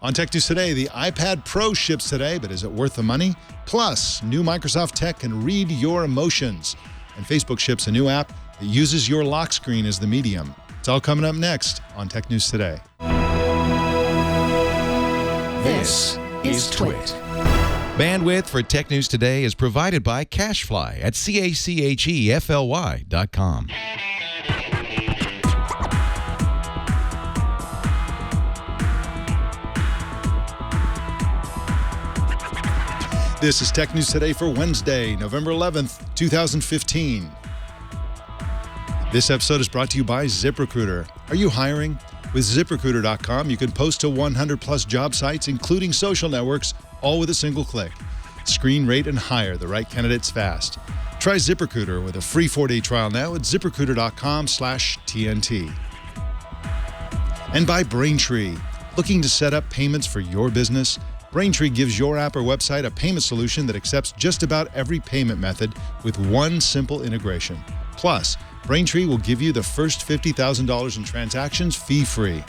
On Tech News Today, the iPad Pro ships today, but is it worth the money? Plus, new Microsoft tech can read your emotions. And Facebook ships a new app that uses your lock screen as the medium. It's all coming up next on Tech News Today. This is Twit. Bandwidth for Tech News Today is provided by CacheFly at CACHEFLY.com. This is Tech News Today for Wednesday, November 11th, 2015. This episode is brought to you by ZipRecruiter. Are you hiring? With ZipRecruiter.com, you can post to 100-plus job sites, including social networks, all with a single click. Screen, rate, and hire the right candidates fast. Try ZipRecruiter with a free 4-day trial now at ZipRecruiter.com/TNT. And by Braintree. Looking to set up payments for your business? Braintree gives your app or website a payment solution that accepts just about every payment method with one simple integration. Plus, Braintree will give you the first $50,000 in transactions fee-free.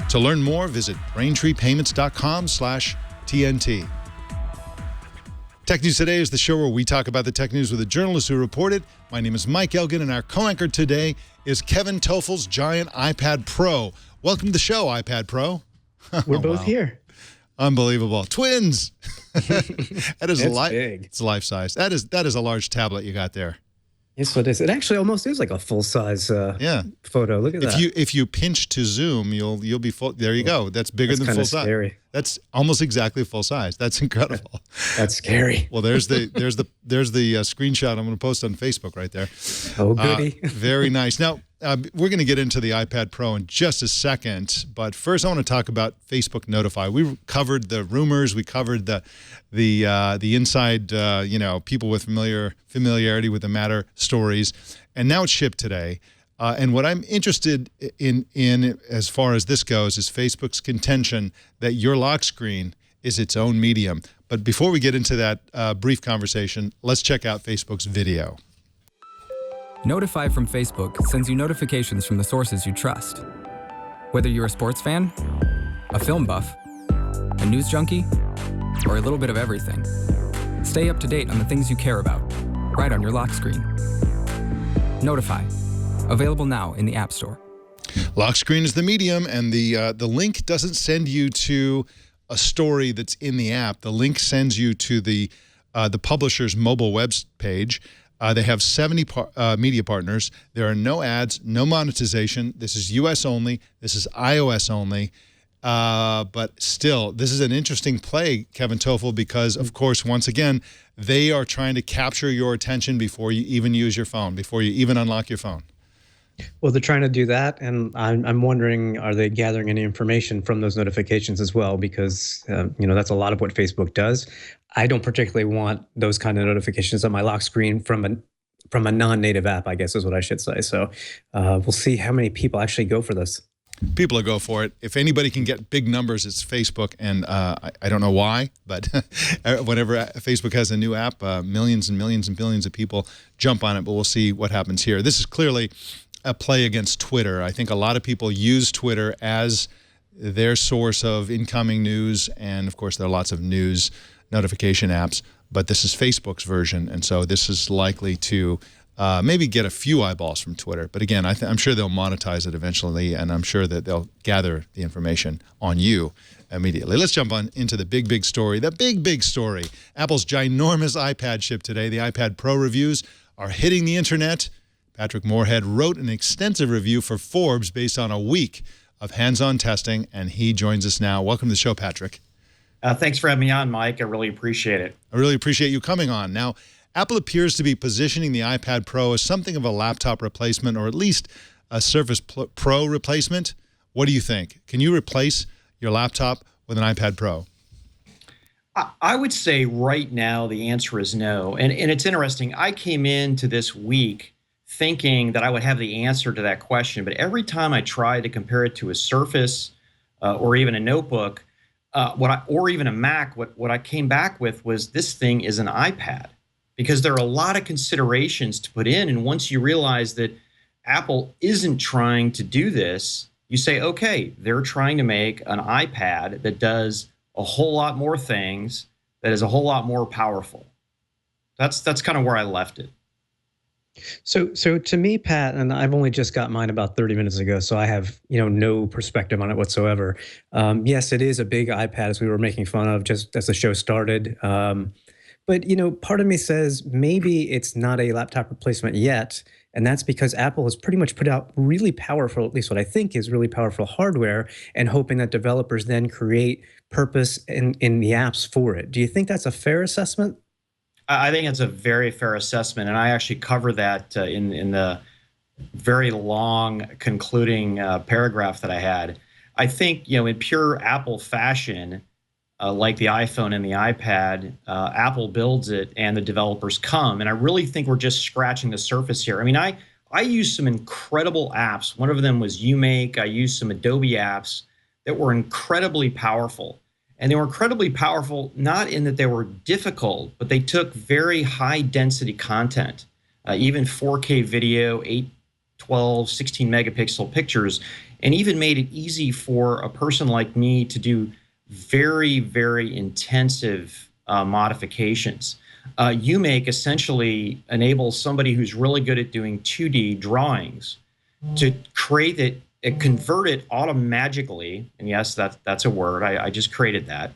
To learn more, visit BraintreePayments.com/TNT. Tech News Today is the show where we talk about the tech news with the journalists who report it. My name is Mike Elgan, and our co-anchor today is Kevin Tofel's giant iPad Pro. Welcome to the show, iPad Pro. We're both here. Unbelievable. Twins. That is big. It's life size. That is a large tablet you got there. Yes, it is. It actually almost is like a full-size photo. Look at that. If you pinch to zoom, you'll be full. There you go. That's bigger than full size. Scary. That's almost exactly full size. That's incredible. That's scary. Well, there's the screenshot I'm going to post on Facebook right there. Oh, goody. Very nice. Now, we're going to get into the iPad Pro in just a second, but first I want to talk about Facebook Notify. We covered the rumors, we covered the inside, people with familiarity with the matter stories, and now it's shipped today. And what I'm interested in as far as this goes is Facebook's contention that your lock screen is its own medium. But before we get into that brief conversation, let's check out Facebook's video. Notify from Facebook sends you notifications from the sources you trust. Whether you're a sports fan, a film buff, a news junkie, or a little bit of everything, stay up to date on the things you care about, right on your lock screen. Notify. Available now in the App Store. Lock screen is the medium, and the link doesn't send you to a story that's in the app. The link sends you to the publisher's mobile web page. They have 70 media partners. There are no ads, no monetization. This is US only. This is iOS only. But still, this is an interesting play, Kevin Tofel, because, of course, once again, they are trying to capture your attention before you even use your phone, before you even unlock your phone. Well, they're trying to do that, and I'm wondering, are they gathering any information from those notifications as well? Because, that's a lot of what Facebook does. I don't particularly want those kind of notifications on my lock screen from a non-native app, I guess is what I should say. So we'll see how many people actually go for this. People will go for it. If anybody can get big numbers, it's Facebook, and I don't know why, but whenever Facebook has a new app, millions and millions and billions of people jump on it, but we'll see what happens here. This is clearly a play against Twitter. I think a lot of people use Twitter as their source of incoming news, and of course there are lots of news notification apps, but this is Facebook's version, and so this is likely to maybe get a few eyeballs from Twitter. But again, I'm sure they'll monetize it eventually, and I'm sure that they'll gather the information on you immediately. Let's jump on into the big story. The big story. Apple's ginormous iPad shipped today. The iPad Pro reviews are hitting the internet. Patrick Moorhead wrote an extensive review for Forbes based on a week of hands-on testing, and he joins us now. Welcome to the show, Patrick. Thanks for having me on, Mike. I really appreciate it. I really appreciate you coming on. Now, Apple appears to be positioning the iPad Pro as something of a laptop replacement, or at least a Surface Pro replacement. What do you think? Can you replace your laptop with an iPad Pro? I would say right now the answer is no. And it's interesting. I came into this week thinking that I would have the answer to that question, but every time I tried to compare it to a Surface or even a notebook, or even a Mac, what I came back with was this thing is an iPad, because there are a lot of considerations to put in. And once you realize that Apple isn't trying to do this you say, okay, they're trying to make an iPad that does a whole lot more things, that is a whole lot more powerful. That's kind of where I left it. So to me, Pat, and I've only just got mine about 30 minutes ago, so I have, no perspective on it whatsoever. Yes, it is a big iPad, as we were making fun of just as the show started. But part of me says maybe it's not a laptop replacement yet, and that's because Apple has pretty much put out really powerful, at least what I think is really powerful hardware, and hoping that developers then create purpose in the apps for it. Do you think that's a fair assessment? I think it's a very fair assessment, and I actually cover that in the very long concluding paragraph that I had. I think, in pure Apple fashion, like the iPhone and the iPad, Apple builds it and the developers come. And I really think we're just scratching the surface here. I mean, I used some incredible apps. One of them was UMake. I used some Adobe apps that were incredibly powerful. And they were incredibly powerful, not in that they were difficult, but they took very high density content, even 4K video, 8, 12, 16 megapixel pictures, and even made it easy for a person like me to do very, very intensive modifications. UMake essentially enables somebody who's really good at doing 2D drawings to create it, convert it automagically, and yes, that's a word, I just created that,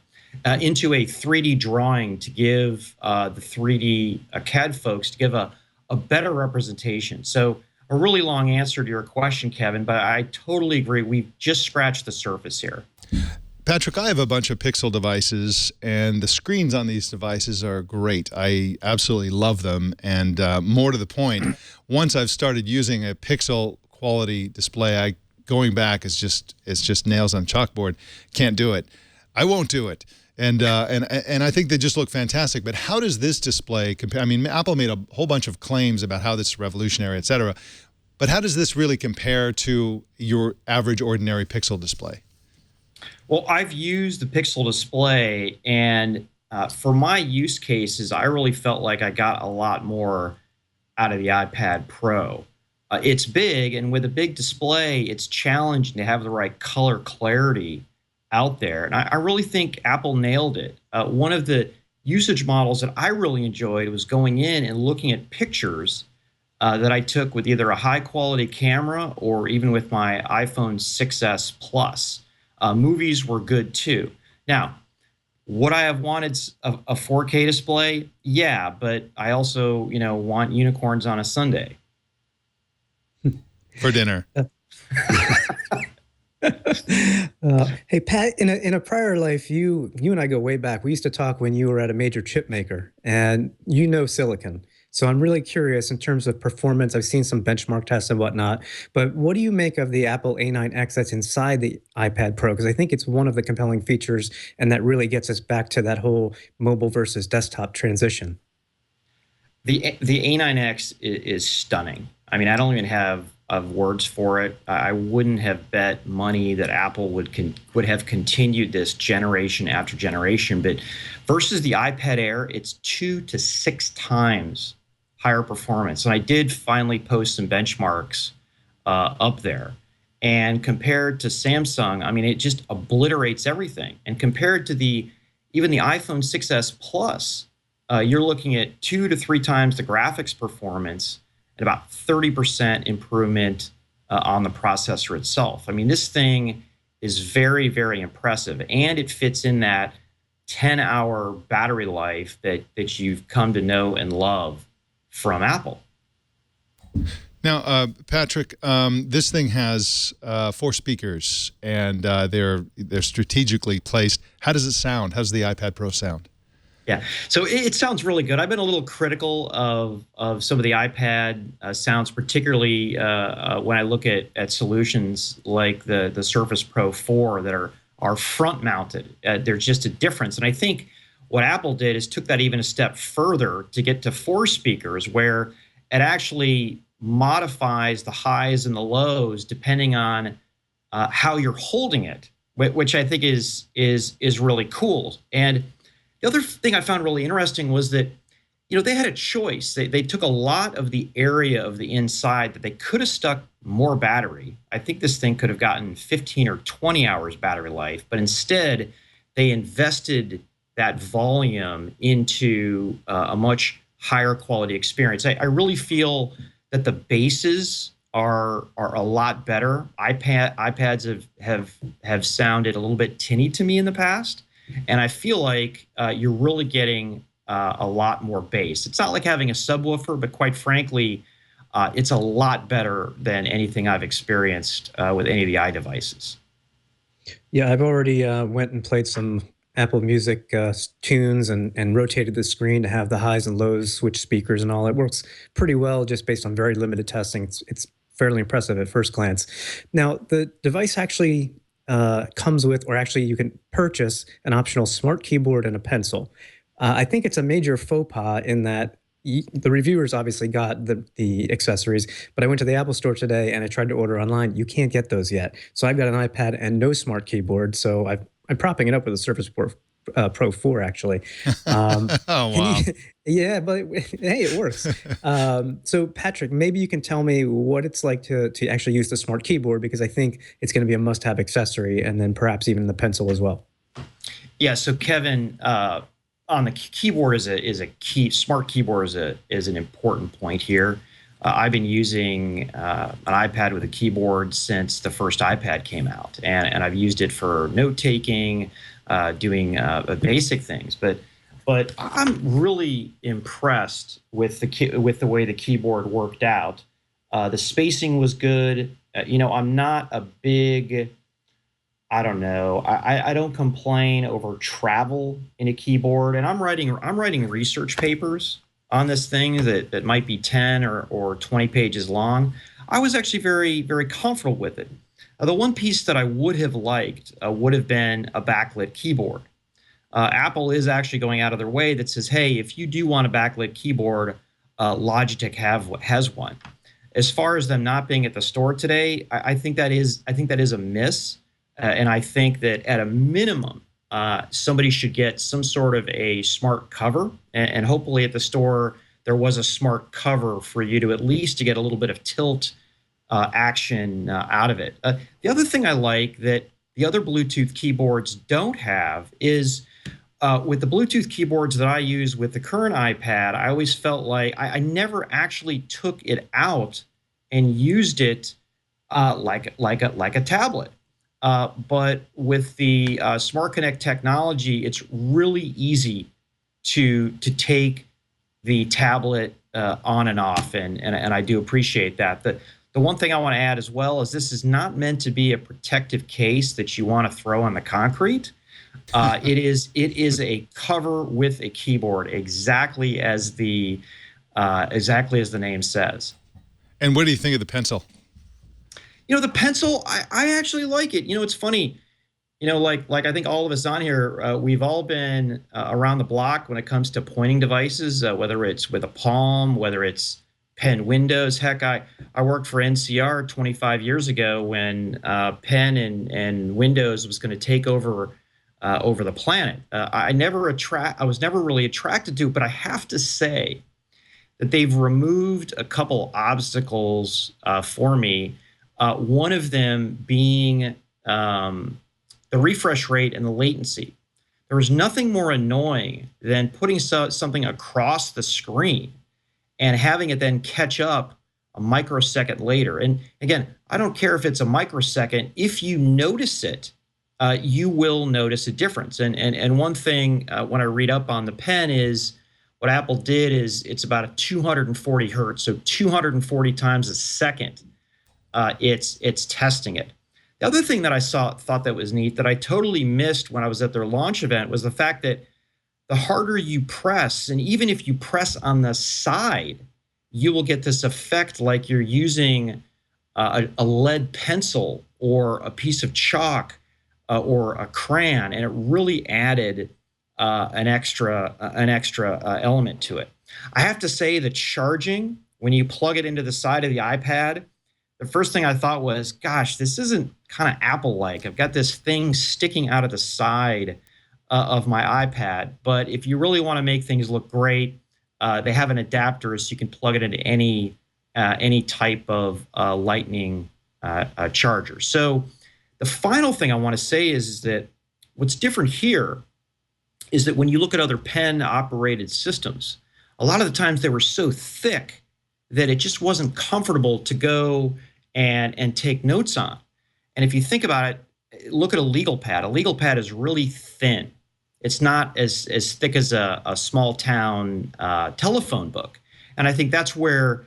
into a 3D drawing to give the 3D CAD folks to give a better representation. So a really long answer to your question, Kevin, but I totally agree. We've just scratched the surface here. Patrick, I have a bunch of Pixel devices, and the screens on these devices are great. I absolutely love them, and more to the point, once I've started using a Pixel quality display, going back is just nails on chalkboard. Can't do it. I won't do it. And I think they just look fantastic. But how does this display compare? I mean, Apple made a whole bunch of claims about how this is revolutionary, et cetera. But how does this really compare to your average ordinary Pixel display? Well, I've used the Pixel display, and for my use cases, I really felt like I got a lot more out of the iPad Pro. It's big, and with a big display, it's challenging to have the right color clarity out there. And I really think Apple nailed it. One of the usage models that I really enjoyed was going in and looking at pictures that I took with either a high-quality camera or even with my iPhone 6S Plus. Movies were good, too. Now, would I have wanted a 4K display? Yeah, but I also, want unicorns on a Sunday. For dinner. Hey, Pat, in a prior life, you and I go way back. We used to talk when you were at a major chip maker, and silicon. So I'm really curious in terms of performance. I've seen some benchmark tests and whatnot, but what do you make of the Apple A9X that's inside the iPad Pro? Because I think it's one of the compelling features, and that really gets us back to that whole mobile versus desktop transition. The A9X is stunning. I mean, I don't even have words for it. I wouldn't have bet money that Apple would have continued this generation after generation. But versus the iPad Air, it's 2 to 6 times higher performance. And I did finally post some benchmarks up there. And compared to Samsung, I mean, it just obliterates everything. And compared to even the iPhone 6S Plus, you're looking at 2 to 3 times the graphics performance and about 30% improvement on the processor itself. I mean, this thing is very, very impressive, and it fits in that 10-hour battery life that you've come to know and love from Apple. Now, Patrick, this thing has 4 speakers, and they're strategically placed. How does it sound? How does the iPad Pro sound? Yeah, so it sounds really good. I've been a little critical of some of the iPad sounds, particularly when I look at solutions like the Surface Pro 4 that are front mounted. There's just a difference, and I think what Apple did is took that even a step further to get to 4 speakers, where it actually modifies the highs and the lows depending on how you're holding it, which I think is really cool. And the other thing I found really interesting was that they had a choice. They took a lot of the area of the inside that they could have stuck more battery. I think this thing could have gotten 15 or 20 hours battery life, but instead they invested that volume into a much higher quality experience. I really feel that the bases are a lot better. iPads have sounded a little bit tinny to me in the past, and I feel like you're really getting a lot more bass. It's not like having a subwoofer, but quite frankly, it's a lot better than anything I've experienced with any of the iDevices. Yeah, I've already went and played some Apple Music tunes and rotated the screen to have the highs and lows, switch speakers and all. It works pretty well just based on very limited testing. It's fairly impressive at first glance. Now, the device actually comes with, or actually you can purchase an optional smart keyboard and a pencil. I think it's a major faux pas in that the reviewers obviously got the accessories, but I went to the Apple Store today and I tried to order online. You can't get those yet. So I've got an iPad and no smart keyboard. So I'm propping it up with a Surface Pro 4, actually. Oh, wow. Yeah, but hey, it works. So Patrick, maybe you can tell me what it's like to actually use the smart keyboard, because I think it's going to be a must-have accessory, and then perhaps even the pencil as well. Yeah, so Kevin, on the keyboard is a key. Smart keyboard is an important point here. I've been using an iPad with a keyboard since the first iPad came out, and I've used it for note taking, doing basic things. But I'm really impressed with the way the keyboard worked out. The spacing was good. I'm not a big, I don't know. I don't complain over travel in a keyboard, and I'm writing research papers on this thing that might be 10 or 20 pages long. I was actually very, very comfortable with it. The one piece that I would have liked would have been a backlit keyboard. Apple is actually going out of their way that says, hey, if you do want a backlit keyboard, Logitech has one. As far as them not being at the store today, I think that is a miss. And I think that at a minimum, somebody should get some sort of a smart cover, and hopefully at the store there was a smart cover for you to at least to get a little bit of tilt action out of it. The other thing I like that the other Bluetooth keyboards don't have is with the Bluetooth keyboards that I use with the current iPad, I always felt like I never actually took it out and used it like a tablet. But with the Smart Connect technology, it's really easy to take the tablet on and off, and I do appreciate that. The one thing I want to add as well is this is not meant to be a protective case that you want to throw on the concrete. It is a cover with a keyboard, exactly as the name says. And what do you think of the pencil? The pencil, I actually like it. It's funny, like I think all of us on here, we've all been around the block when it comes to pointing devices, whether it's with a Palm, whether it's pen Windows. Heck, I worked for NCR 25 years ago when pen and Windows was going to take over the planet. I was never really attracted to it, but I have to say that they've removed a couple obstacles for me. One of them being the refresh rate and the latency. There was nothing more annoying than putting something across the screen and having it then catch up a microsecond later. And again, I don't care if it's a microsecond. If you notice it, you will notice a difference. And one thing when I read up on the pen is what Apple did is it's about a 240 hertz, so 240 times a second. It's testing it. The other thing that I thought that was neat that I totally missed when I was at their launch event was the fact that the harder you press, and even if you press on the side, you will get this effect like you're using a lead pencil or a piece of chalk or a crayon, and it really added an extra element to it. I have to say that charging, when you plug it into the side of the iPad, the first thing I thought was, gosh, this isn't kind of Apple-like. I've got this thing sticking out of the side of my iPad. But if you really want to make things look great, they have an adapter so you can plug it into any type of Lightning charger. So the final thing I want to say is that what's different here is that when you look at other pen-operated systems, a lot of the times they were so thick that it just wasn't comfortable to go and take notes on. And if you think about it, look at a legal pad. A legal pad is really thin. It's not as thick as a small town telephone book. And I think that's where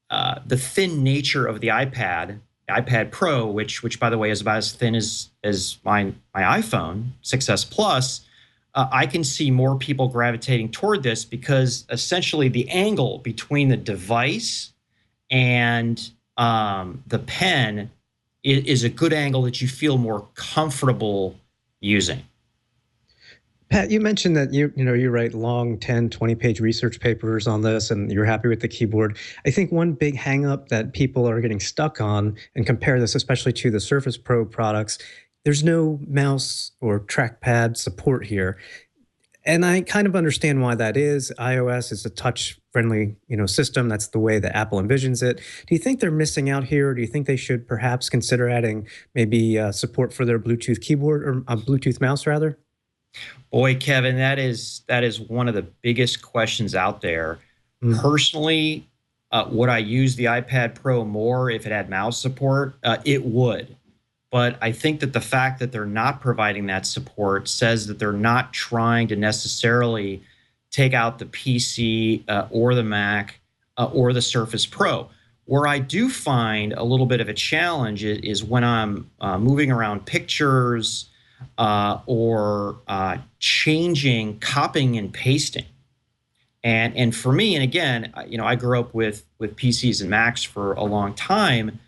the thin nature of the iPad Pro, which by the way is about as thin as my iPhone 6S Plus, I can see more people gravitating toward this because essentially the angle between the device and the pen is a good angle that you feel more comfortable using. Pat, you mentioned that you write long 10, 20-page research papers on this, and you're happy with the keyboard. I think one big hang-up that people are getting stuck on, and compare this especially to the Surface Pro products, there's no mouse or trackpad support here. And I kind of understand why that is. iOS is a touch-friendly, system. That's the way that Apple envisions it. Do you think they're missing out here, or do you think they should perhaps consider adding maybe support for their Bluetooth keyboard or a Bluetooth mouse, rather? Boy, Kevin, that is one of the biggest questions out there. Personally, would I use the iPad Pro more if it had mouse support? It would. But I think that the fact that they're not providing that support says that they're not trying to necessarily take out the PC or the Mac or the Surface Pro. Where I do find a little bit of a challenge is when I'm moving around pictures or changing, copying and pasting. And for me, and again, I grew up with PCs and Macs for a long time.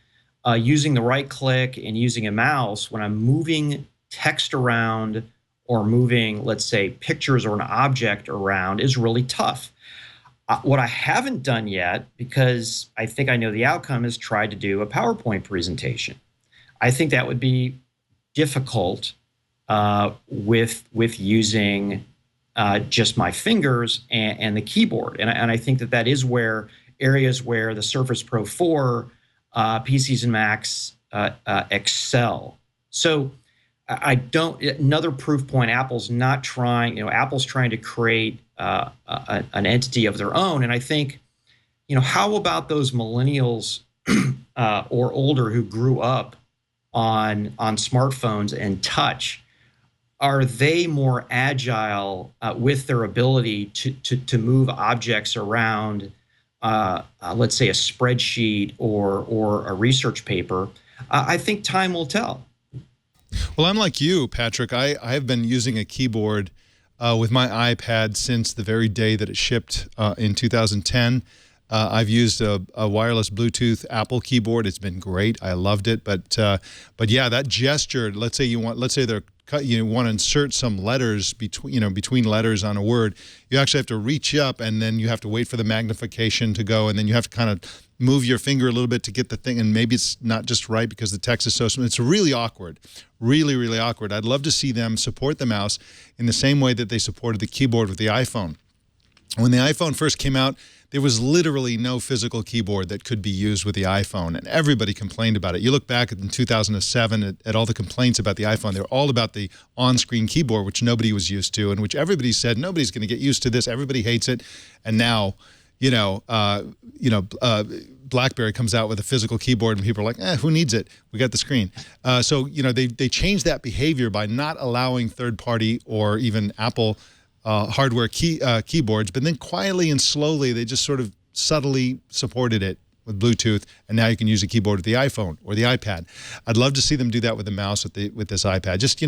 Using the right click and using a mouse when I'm moving text around or moving, let's say, pictures or an object around is really tough. What I haven't done yet, because I think I know the outcome, is try to do a PowerPoint presentation. I think that would be difficult with using just my fingers and the keyboard. And I think that is where areas where the Surface Pro 4 PCs and Macs excel. So another proof point, Apple's not trying, Apple's trying to create an entity of their own. And I think, how about those millennials or older who grew up on smartphones and touch? Are they more agile with their ability to move objects around, let's say a spreadsheet or a research paper? I think time will tell. Well, I'm like you, Patrick. I have been using a keyboard with my iPad since the very day that it shipped in 2010. I've used a wireless Bluetooth Apple keyboard. It's been great. I loved it. But yeah, that gesture. Let's say you want to insert some letters between letters on a word. You actually have to reach up, and then you have to wait for the magnification to go, and then you have to kind of move your finger a little bit to get the thing, and maybe it's not just right because the text is so small. It's really awkward, really, really awkward. I'd love to see them support the mouse in the same way that they supported the keyboard with the iPhone. When the iPhone first came out, there was literally no physical keyboard that could be used with the iPhone, and everybody complained about it. You look back in 2007 at all the complaints about the iPhone. They were all about the on-screen keyboard, which nobody was used to, and which everybody said, nobody's going to get used to this. Everybody hates it. And now, BlackBerry comes out with a physical keyboard, and people are like, who needs it? We got the screen. So they changed that behavior by not allowing third-party or even Apple hardware keyboards, but then quietly and slowly they just sort of subtly supported it with Bluetooth, and now you can use a keyboard with the iPhone or the iPad. I'd love to see them do that with the mouse with this iPad. Just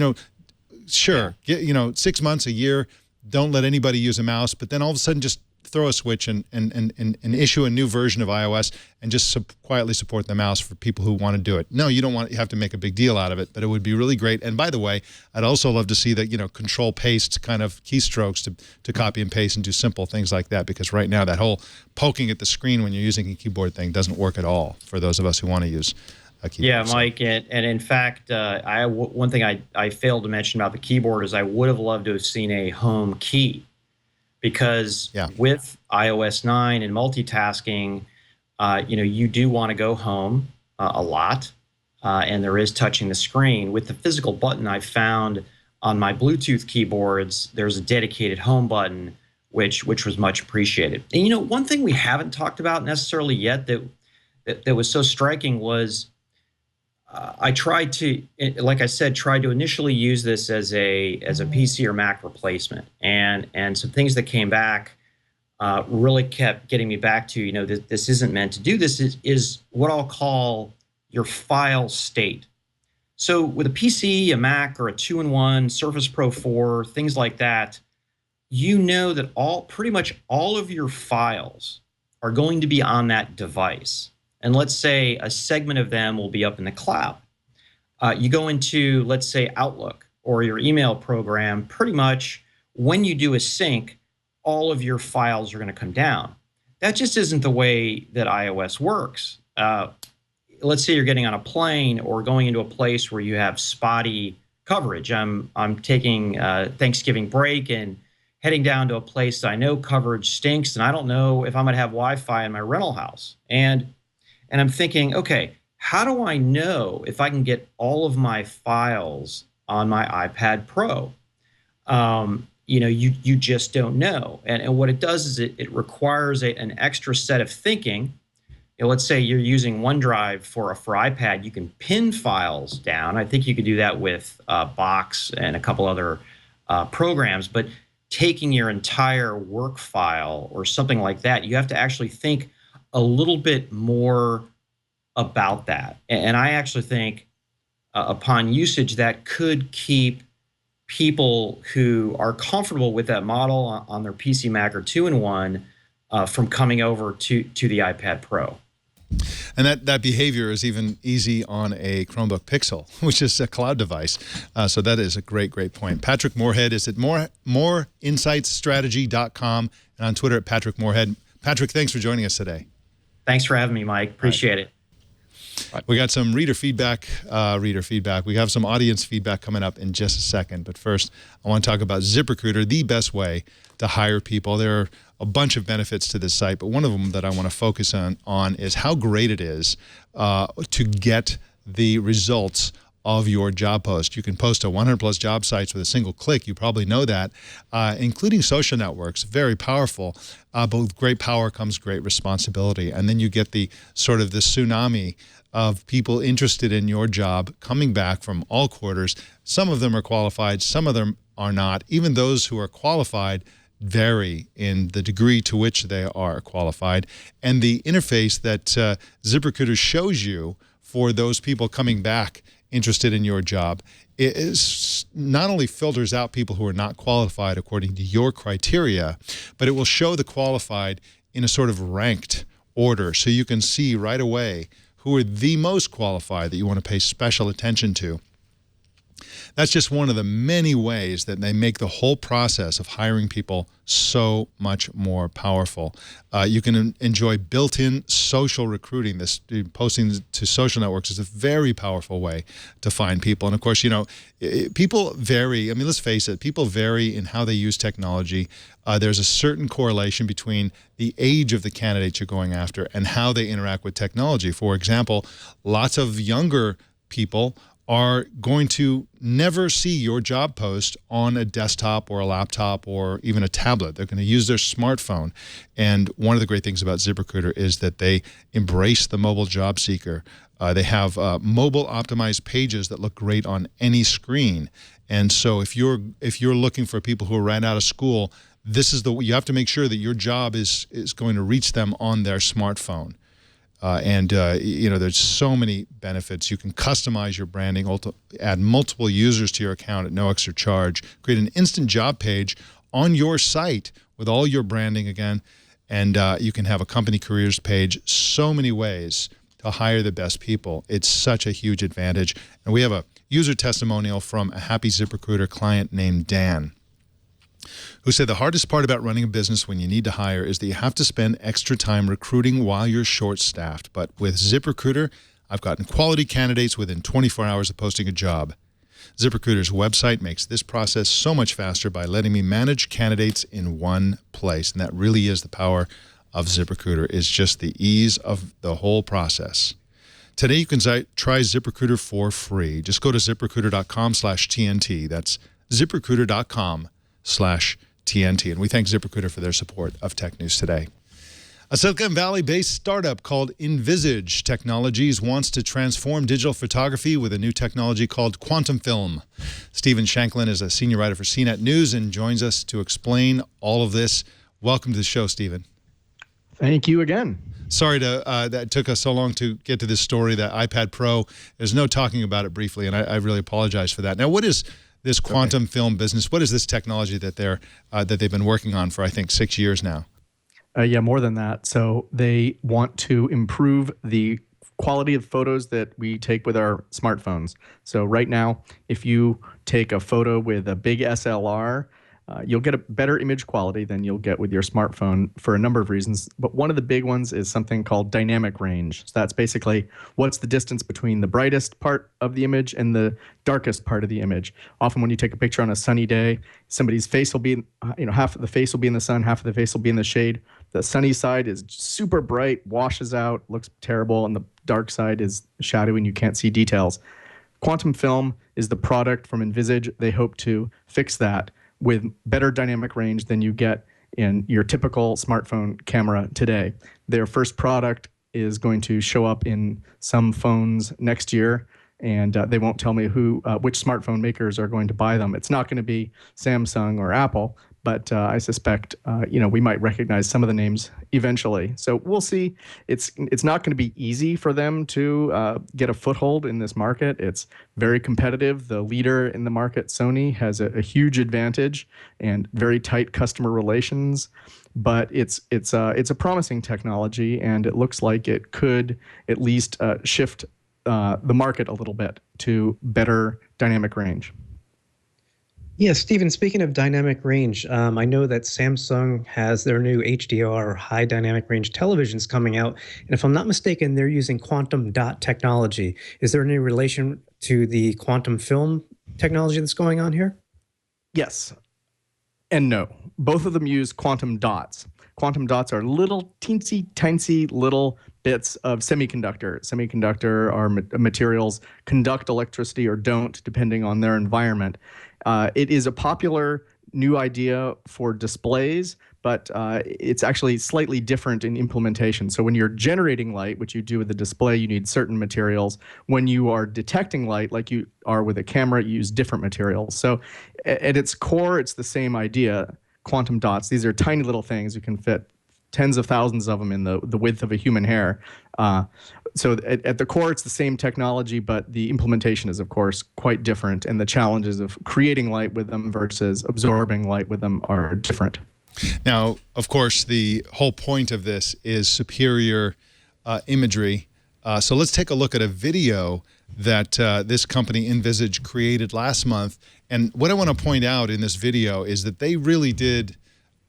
sure, 6 months, a year, don't let anybody use a mouse, but then all of a sudden just throw a switch and issue a new version of iOS and just quietly support the mouse for people who want to do it. No, you have to make a big deal out of it, but it would be really great. And by the way, I'd also love to see that, control paste kind of keystrokes to copy and paste and do simple things like that, because right now that whole poking at the screen when you're using a keyboard thing doesn't work at all for those of us who want to use a keyboard. Yeah, Mike, and in fact, one thing I failed to mention about the keyboard is I would have loved to have seen a home key. because with iOS 9 and multitasking, you do want to go home a lot, and there is touching the screen. With the physical button, I found on my Bluetooth keyboards, there's a dedicated home button, which was much appreciated. And one thing we haven't talked about necessarily yet that was so striking was I tried to, like I said, initially use this as a PC or Mac replacement, and some things that came back really kept getting me back to, this isn't meant to do this. Is what I'll call your file state. So with a PC, a Mac, or a 2-in-1, Surface Pro 4, things like that, that pretty much all of your files are going to be on that device. And let's say a segment of them will be up in the cloud. You go into, let's say, Outlook or your email program, pretty much when you do a sync, all of your files are going to come down. That just isn't the way that iOS works. Let's say you're getting on a plane or going into a place where you have spotty coverage. I'm taking Thanksgiving break and heading down to a place that I know coverage stinks, and I don't know if I'm going to have Wi-Fi in my rental house. And I'm thinking, okay, how do I know if I can get all of my files on my iPad Pro? You just don't know. And what it does is it requires an extra set of thinking. Let's say you're using OneDrive for iPad, you can pin files down. I think you could do that with Box and a couple other programs, but taking your entire work file or something like that, you have to actually think a little bit more about that. And I actually think upon usage, that could keep people who are comfortable with that model on their PC, Mac, or 2-in-1 from coming over to the iPad Pro. And that behavior is even easy on a Chromebook Pixel, which is a cloud device. So that is a great point. Patrick Moorhead is at moreinsightsstrategy.com and on Twitter at Patrick Moorhead. Patrick, thanks for joining us today. Thanks for having me, Mike. Appreciate it. We got some reader feedback. We have some audience feedback coming up in just a second. But first, I want to talk about ZipRecruiter, the best way to hire people. There are a bunch of benefits to this site, but one of them that I want to focus on is how great it is to get the results of your job post. You can post to 100-plus job sites with a single click. You probably know that, including social networks. Very powerful, but with great power comes great responsibility. And then you get the sort of the tsunami of people interested in your job coming back from all quarters. Some of them are qualified, some of them are not. Even those who are qualified vary in the degree to which they are qualified. And the interface that ZipRecruiter shows you for those people coming back interested in your job is not only filters out people who are not qualified according to your criteria, but it will show the qualified in a sort of ranked order. So you can see right away who are the most qualified that you want to pay special attention to. That's just one of the many ways that they make the whole process of hiring people so much more powerful. You can enjoy built-in social recruiting. This posting to social networks is a very powerful way to find people. And of course, people vary. I mean, let's face it, people vary in how they use technology. There's a certain correlation between the age of the candidates you're going after and how they interact with technology. For example, lots of younger people are going to never see your job post on a desktop or a laptop or even a tablet. They're going to use their smartphone. And one of the great things about ZipRecruiter is that they embrace the mobile job seeker. They have mobile optimized pages that look great on any screen. And so if you're looking for people who are right out of school, you have to make sure that your job is going to reach them on their smartphone. There's so many benefits. You can customize your branding, add multiple users to your account at no extra charge, create an instant job page on your site with all your branding again, and you can have a company careers page. So many ways to hire the best people. It's such a huge advantage. And we have a user testimonial from a happy ZipRecruiter client named Dan, who said the hardest part about running a business when you need to hire is that you have to spend extra time recruiting while you're short-staffed. But with ZipRecruiter, I've gotten quality candidates within 24 hours of posting a job. ZipRecruiter's website makes this process so much faster by letting me manage candidates in one place. And that really is the power of ZipRecruiter, is just the ease of the whole process. Today, you can try ZipRecruiter for free. Just go to ZipRecruiter.com/TNT. That's ZipRecruiter.com/TNT. And we thank ZipRecruiter for their support of Tech News Today. A Silicon Valley-based startup called Envisage Technologies wants to transform digital photography with a new technology called quantum film. Stephen Shankland is a senior writer for CNET News and joins us to explain all of this. Welcome to the show, Stephen. Thank you again. Sorry that it took us so long to get to this story, that iPad Pro. There's no talking about it briefly, and I really apologize for that. Now, what is this quantum film business? What is this technology that they've been working on for, I think, 6 years now? Yeah, more than that. So they want to improve the quality of photos that we take with our smartphones. So right now, if you take a photo with a big SLR, you'll get a better image quality than you'll get with your smartphone for a number of reasons. But one of the big ones is something called dynamic range. So that's basically what's the distance between the brightest part of the image and the darkest part of the image. Often when you take a picture on a sunny day, somebody's face will be, half of the face will be in the sun, half of the face will be in the shade. The sunny side is super bright, washes out, looks terrible, and the dark side is shadowy and you can't see details. Quantum film is the product from Envisage. They hope to fix that with better dynamic range than you get in your typical smartphone camera today. Their first product is going to show up in some phones next year, and they won't tell me which smartphone makers are going to buy them. It's not going to be Samsung or Apple, but I suspect we might recognize some of the names eventually. So we'll see. It's not going to be easy for them to get a foothold in this market. It's very competitive. The leader in the market, Sony, has a huge advantage and very tight customer relations. But it's a promising technology, and it looks like it could at least shift the market a little bit to better dynamic range. Yeah, Stephen, speaking of dynamic range, I know that Samsung has their new HDR, or high dynamic range televisions, coming out. And if I'm not mistaken, they're using quantum dot technology. Is there any relation to the quantum film technology that's going on here? Yes and no. Both of them use quantum dots. Quantum dots are little teensy tiny little bits of semiconductor. Semiconductor are materials conduct electricity or don't, depending on their environment. It is a popular new idea for displays, but it's actually slightly different in implementation. So when you're generating light, which you do with the display, you need certain materials. When you are detecting light, like you are with a camera, you use different materials. So at its core, it's the same idea. Quantum dots, these are tiny little things. You can fit tens of thousands of them in the width of a human hair. So at the core, it's the same technology, but the implementation is, of course, quite different. And the challenges of creating light with them versus absorbing light with them are different. Now, of course, the whole point of this is superior imagery. So let's take a look at a video that this company, Envisage, created last month. And what I want to point out in this video is that they really did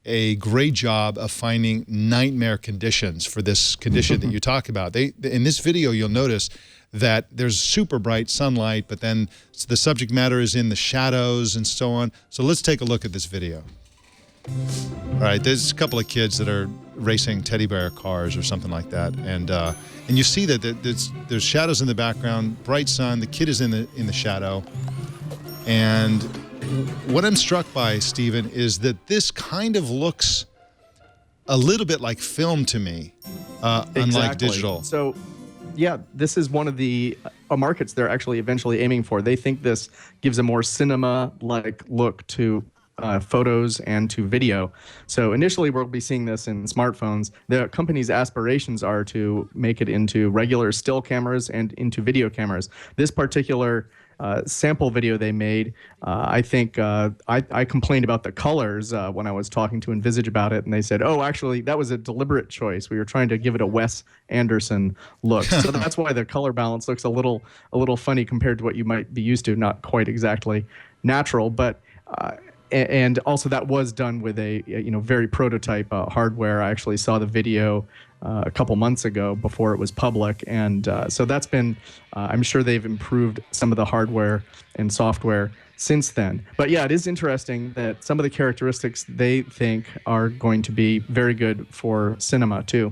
a great job of finding nightmare conditions for this condition that you talk about. In this video, you'll notice that there's super bright sunlight, but then the subject matter is in the shadows and so on. So let's take a look at this video. All right, there's a couple of kids that are racing teddy bear cars or something like that, and you see that there's shadows in the background, bright sun. The kid is in the shadow, and what I'm struck by, Stephen, is that this kind of looks a little bit like film to me, unlike digital. So, yeah, this is one of the markets they're actually eventually aiming for. They think this gives a more cinema-like look to photos and to video. So initially we'll be seeing this in smartphones. The company's aspirations are to make it into regular still cameras and into video cameras. This particular sample video they made, I think I complained about the colors when I was talking to Envisage about it, and they said, oh, actually, that was a deliberate choice. We were trying to give it a Wes Anderson look. So that's why the color balance looks a little funny compared to what you might be used to, not quite exactly natural. But And also that was done with a very prototype hardware. I actually saw the video a couple months ago before it was public, and so that's been. I'm sure they've improved some of the hardware and software since then. But yeah, it is interesting that some of the characteristics they think are going to be very good for cinema too.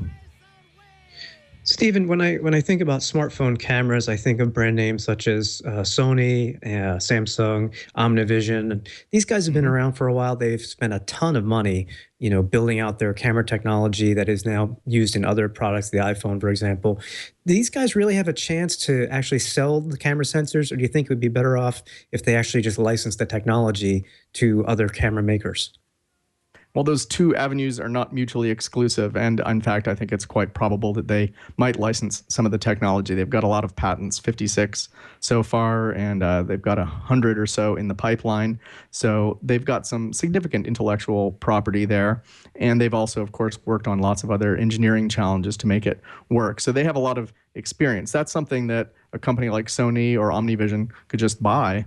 Stephen, when I think about smartphone cameras, I think of brand names such as Sony, Samsung, Omnivision. And these guys have been around for a while. They've spent a ton of money, building out their camera technology that is now used in other products, the iPhone, for example. Do these guys really have a chance to actually sell the camera sensors, or do you think it would be better off if they actually just license the technology to other camera makers? Well, those two avenues are not mutually exclusive. And in fact, I think it's quite probable that they might license some of the technology. They've got a lot of patents, 56 so far, and they've got 100 or so in the pipeline. So they've got some significant intellectual property there. And they've also, of course, worked on lots of other engineering challenges to make it work. So they have a lot of experience. That's something that a company like Sony or Omnivision could just buy.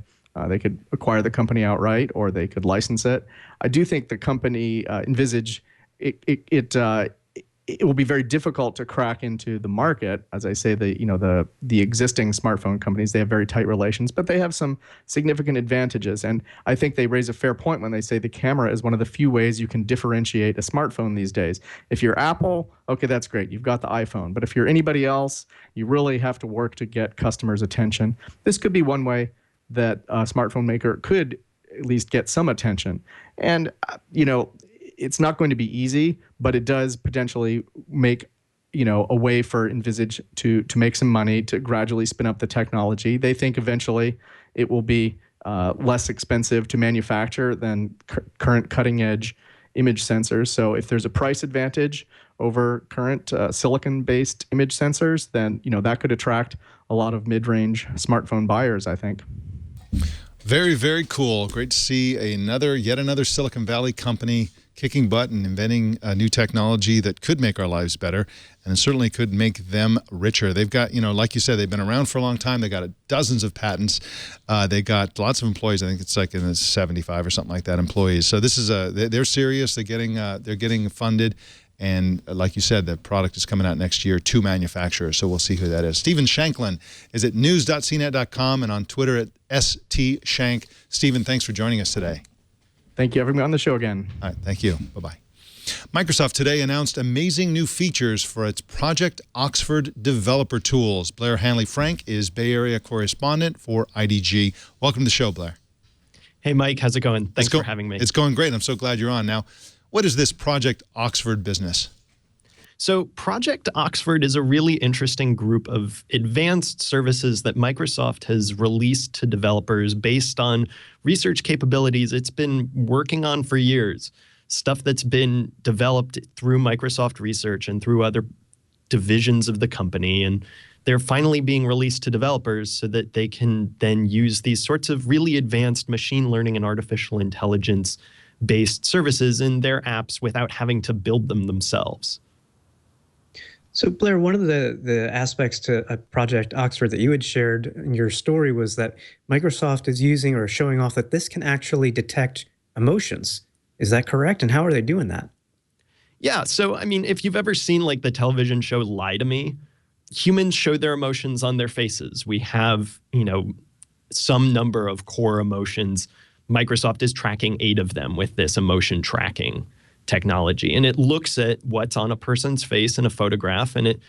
They could acquire the company outright, or they could license it. I do think the company envisage it will be very difficult to crack into the market. As I say, the existing smartphone companies, they have very tight relations, but they have some significant advantages. And I think they raise a fair point when they say the camera is one of the few ways you can differentiate a smartphone these days. If you're Apple, okay, that's great. You've got the iPhone. But if you're anybody else, you really have to work to get customers' attention. This could be one way that a smartphone maker could at least get some attention. And, it's not going to be easy, but it does potentially make, a way for Envisage to make some money, to gradually spin up the technology. They think eventually it will be less expensive to manufacture than current cutting-edge image sensors. So if there's a price advantage over current silicon-based image sensors, then, that could attract a lot of mid-range smartphone buyers, I think. Very, very cool. Great to see yet another Silicon Valley company kicking butt and inventing a new technology that could make our lives better, and certainly could make them richer. They've got, like you said, they've been around for a long time. They got dozens of patents. They got lots of employees. I think it's like in the 75 or something like that employees. So this is they're serious. They're getting funded. And like you said, the product is coming out next year to manufacturers, so we'll see who that is. Stephen Shankland is at news.cnet.com and on Twitter at STShank. Stephen, thanks for joining us today. Thank you for having me on the show again. All right, thank you. Bye-bye. Microsoft today announced amazing new features for its Project Oxford developer tools. Blair Hanley Frank is Bay Area correspondent for IDG. Welcome to the show, Blair. Hey, Mike. How's it going? Thanks for having me. It's going great. I'm so glad you're on. Now, what is this Project Oxford business? So Project Oxford is a really interesting group of advanced services that Microsoft has released to developers based on research capabilities it's been working on for years. Stuff that's been developed through Microsoft Research and through other divisions of the company. And they're finally being released to developers so that they can then use these sorts of really advanced machine learning and artificial intelligence based services in their apps without having to build them themselves. So Blair, one of the aspects to Project Oxford that you had shared in your story was that Microsoft is using or showing off that this can actually detect emotions. Is that correct? And how are they doing that? Yeah. So, I mean, if you've ever seen like the television show Lie to Me, humans show their emotions on their faces. We have, some number of core emotions. Microsoft is tracking 8 of them with this emotion tracking technology. And it looks at what's on a person's face in a photograph, and it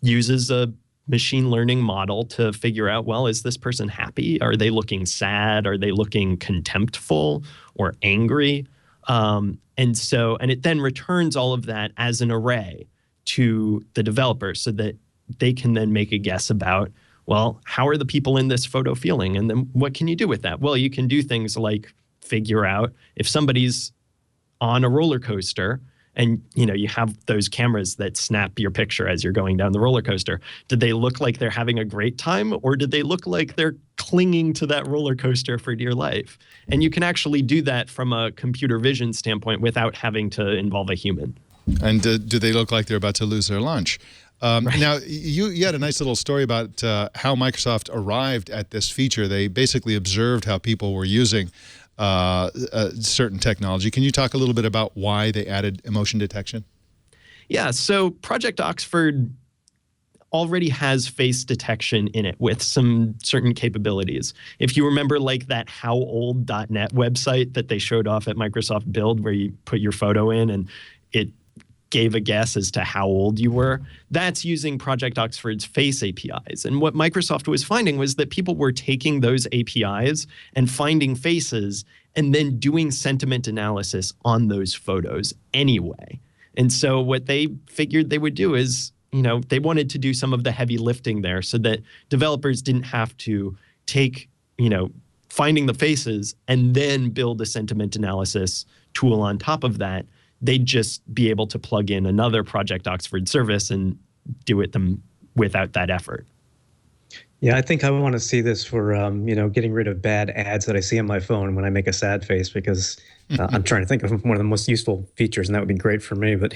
uses a machine learning model to figure out, well, is this person happy? Are they looking sad? Are they looking contemptful or angry? And it then returns all of that as an array to the developer so that they can then make a guess about, well, how are the people in this photo feeling? And then what can you do with that? Well, you can do things like figure out if somebody's on a roller coaster and, you have those cameras that snap your picture as you're going down the roller coaster. Did they look like they're having a great time, or did they look like they're clinging to that roller coaster for dear life? And you can actually do that from a computer vision standpoint without having to involve a human. And do they look like they're about to lose their lunch? Right. Now, you had a nice little story about how Microsoft arrived at this feature. They basically observed how people were using certain technology. Can you talk a little bit about why they added emotion detection? Yeah, so Project Oxford already has face detection in it with some certain capabilities. If you remember like that howold.net website that they showed off at Microsoft Build where you put your photo in and it gave a guess as to how old you were, that's using Project Oxford's face APIs. And what Microsoft was finding was that people were taking those APIs and finding faces and then doing sentiment analysis on those photos anyway. And so what they figured they would do is, they wanted to do some of the heavy lifting there so that developers didn't have to take, finding the faces and then build a sentiment analysis tool on top of that. They'd just be able to plug in another Project Oxford service and do it them without that effort. Yeah, I think I want to see this for, getting rid of bad ads that I see on my phone when I make a sad face, because I'm trying to think of one of the most useful features, and that would be great for me. But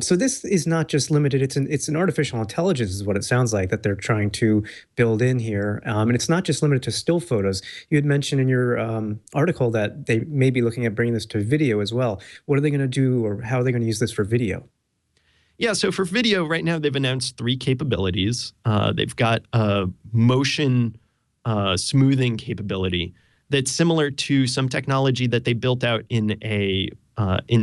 so this is not just limited. It's an artificial intelligence is what it sounds like that they're trying to build in here. And it's not just limited to still photos. You had mentioned in your article that they may be looking at bringing this to video as well. What are they going to do, or how are they going to use this for video? Yeah, so for video, right now they've announced 3 capabilities. They've got a motion smoothing capability that's similar to some technology that they built out in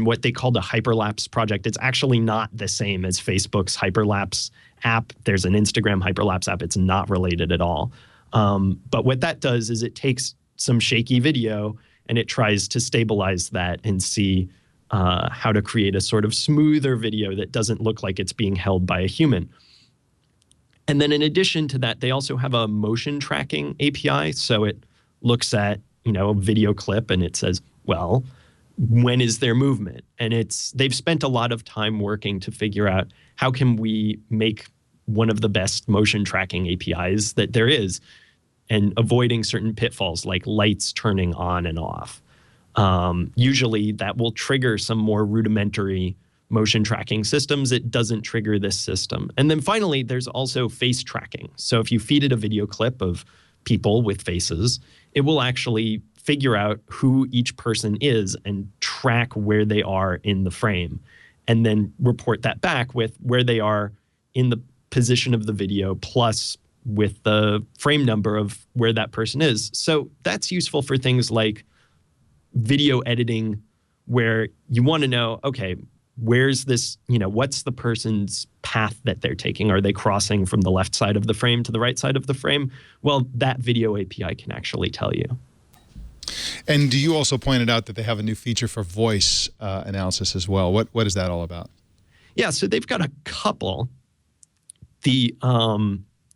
what they called a hyperlapse project. It's actually not the same as Facebook's hyperlapse app. There's an Instagram hyperlapse app. It's not related at all. But what that does is it takes some shaky video and it tries to stabilize that and see how to create a sort of smoother video that doesn't look like it's being held by a human. And then in addition to that, they also have a motion tracking API. So it looks at, a video clip and it says, well, when is their movement? And they've spent a lot of time working to figure out how can we make one of the best motion tracking APIs that there is, and avoiding certain pitfalls like lights turning on and off. Usually that will trigger some more rudimentary motion tracking systems. It doesn't trigger this system. And then finally, there's also face tracking. So if you feed it a video clip of people with faces, it will actually figure out who each person is and track where they are in the frame, and then report that back with where they are in the position of the video plus with the frame number of where that person is. So that's useful for things like video editing, where you want to know, okay, where's this, what's the person's path that they're taking? Are they crossing from the left side of the frame to the right side of the frame? Well, that video API can actually tell you. And you also pointed out that they have a new feature for voice analysis as well. What is that all about? Yeah, so they've got a couple. The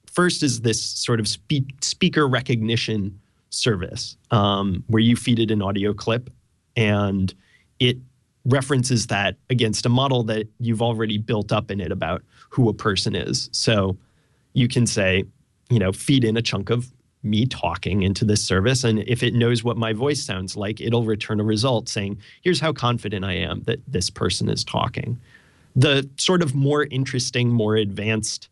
first is this sort of speaker recognition service where you feed it an audio clip and it references that against a model that you've already built up in it about who a person is. So you can say, feed in a chunk of me talking into this service, and if it knows what my voice sounds like, it'll return a result saying, here's how confident I am that this person is talking. The sort of more interesting, more advanced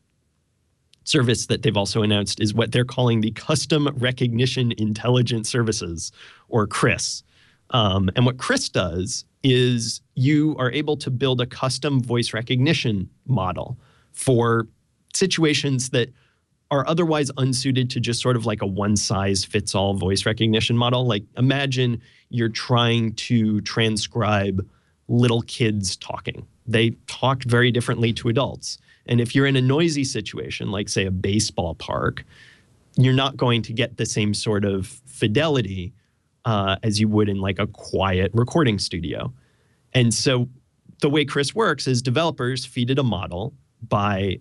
service that they've also announced is what they're calling the Custom Recognition Intelligent Services, or CRIS. And what CRIS does is you are able to build a custom voice recognition model for situations that are otherwise unsuited to just sort of like a one-size-fits-all voice recognition model. Like imagine you're trying to transcribe little kids talking. They talk very differently to adults. And if you're in a noisy situation, like say a baseball park, you're not going to get the same sort of fidelity as you would in like a quiet recording studio. And so the way CRIS works is developers feed it a model by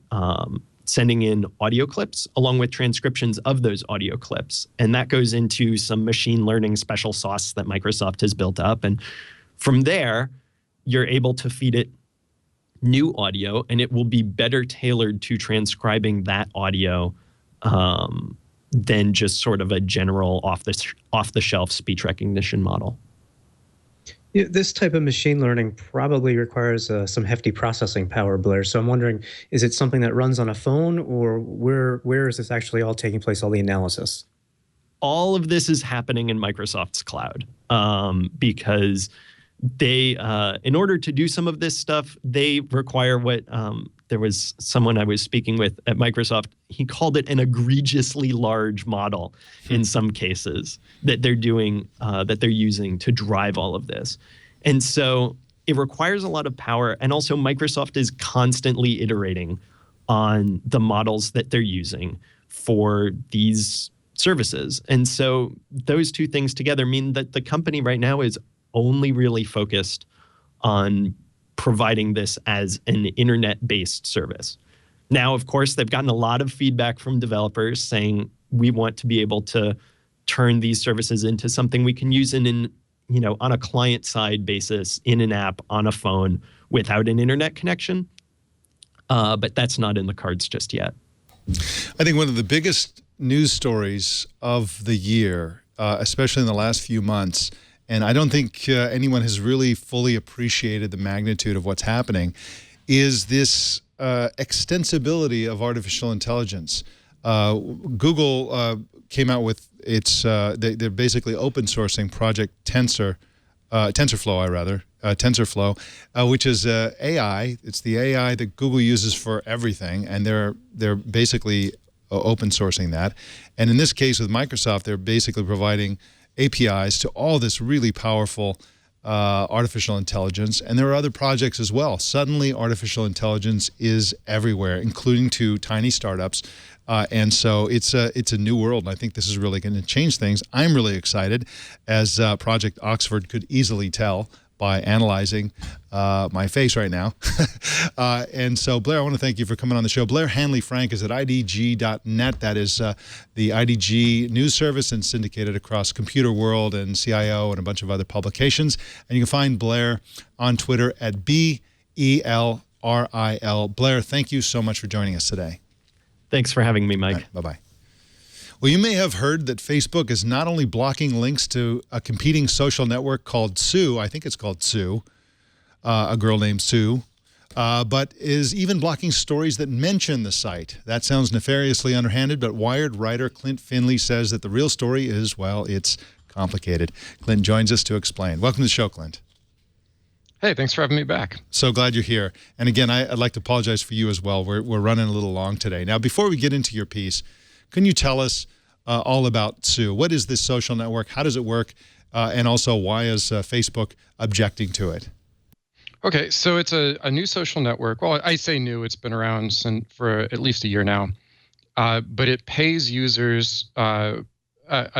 sending in audio clips along with transcriptions of those audio clips. And that goes into some machine learning special sauce that Microsoft has built up. And from there, you're able to feed it new audio, and it will be better tailored to transcribing that audio than just sort of a general off-the-shelf speech recognition model. Yeah, this type of machine learning probably requires some hefty processing power, Blair. So I'm wondering, is it something that runs on a phone, or where is this actually all taking place, all the analysis? all of this is happening in Microsoft's cloud because they, in order to do some of this stuff, they require what there was someone I was speaking with at Microsoft. He called it an egregiously large model in some cases that they're doing, that they're using to drive all of this. And so it requires a lot of power. And also Microsoft is constantly iterating on the models that they're using for these services. And so those two things together mean that the company right now is only really focused on providing this as an internet-based service. Now, of course, they've gotten a lot of feedback from developers saying we want to be able to turn these services into something we can use on a client-side basis in an app on a phone without an internet connection. But that's not in the cards just yet. I think one of the biggest news stories of the year, especially in the last few months, and I don't think anyone has really fully appreciated the magnitude of what's happening, is this extensibility of artificial intelligence. Google came out with its, they're basically open sourcing Project TensorFlow, which is AI. It's the AI that Google uses for everything, and they're basically open sourcing that. And in this case with Microsoft, they're basically providing APIs to all this really powerful artificial intelligence. And there are other projects as well. Suddenly, artificial intelligence is everywhere, including to tiny startups. And so it's a new world. And I think this is really going to change things. I'm really excited, as Project Oxford could easily tell by analyzing my face right now. And so, Blair, I want to thank you for coming on the show. Blair Hanley Frank is at idg.net. That is the IDG news service and syndicated across Computer World and CIO and a bunch of other publications. And you can find Blair on Twitter at BELRIL. Blair, thank you so much for joining us today. Thanks for having me, Mike. Right, bye-bye. Well, you may have heard that Facebook is not only blocking links to a competing social network called Sue, I think it's called Sue, a girl named Sue, but is even blocking stories that mention the site. That sounds nefariously underhanded, but Wired writer Klint Finley says that the real story is, well, it's complicated. Klint joins us to explain. Welcome to the show, Klint. Hey, thanks for having me back. So glad you're here. And again, I'd like to apologize for you as well. We're running a little long today. Now, before we get into your piece, can you tell us all about Sue? What is this social network? How does it work? And also, why is Facebook objecting to it? Okay, so it's a new social network. Well, I say new. It's been around for at least a year now. But it pays users a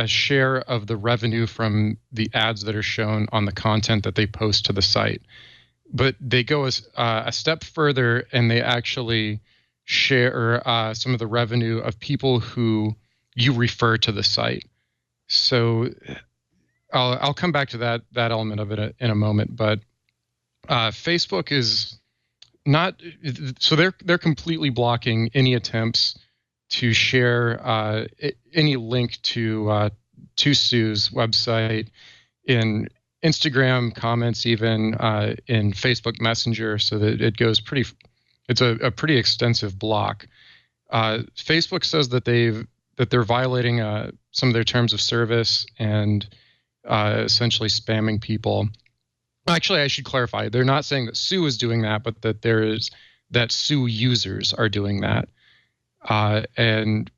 share of the revenue from the ads that are shown on the content that they post to the site. But they go a step further, and they actually share some of the revenue of people who you refer to the site. So I'll come back to that element of it in a moment. But Facebook is not, so they're completely blocking any attempts to share any link to Sue's website in Instagram comments, even in Facebook Messenger, so that it goes it's a pretty extensive block. Facebook says that they're violating some of their terms of service and essentially spamming people. Actually, I should clarify. They're not saying that Sue is doing that, but that Sue users are doing that. And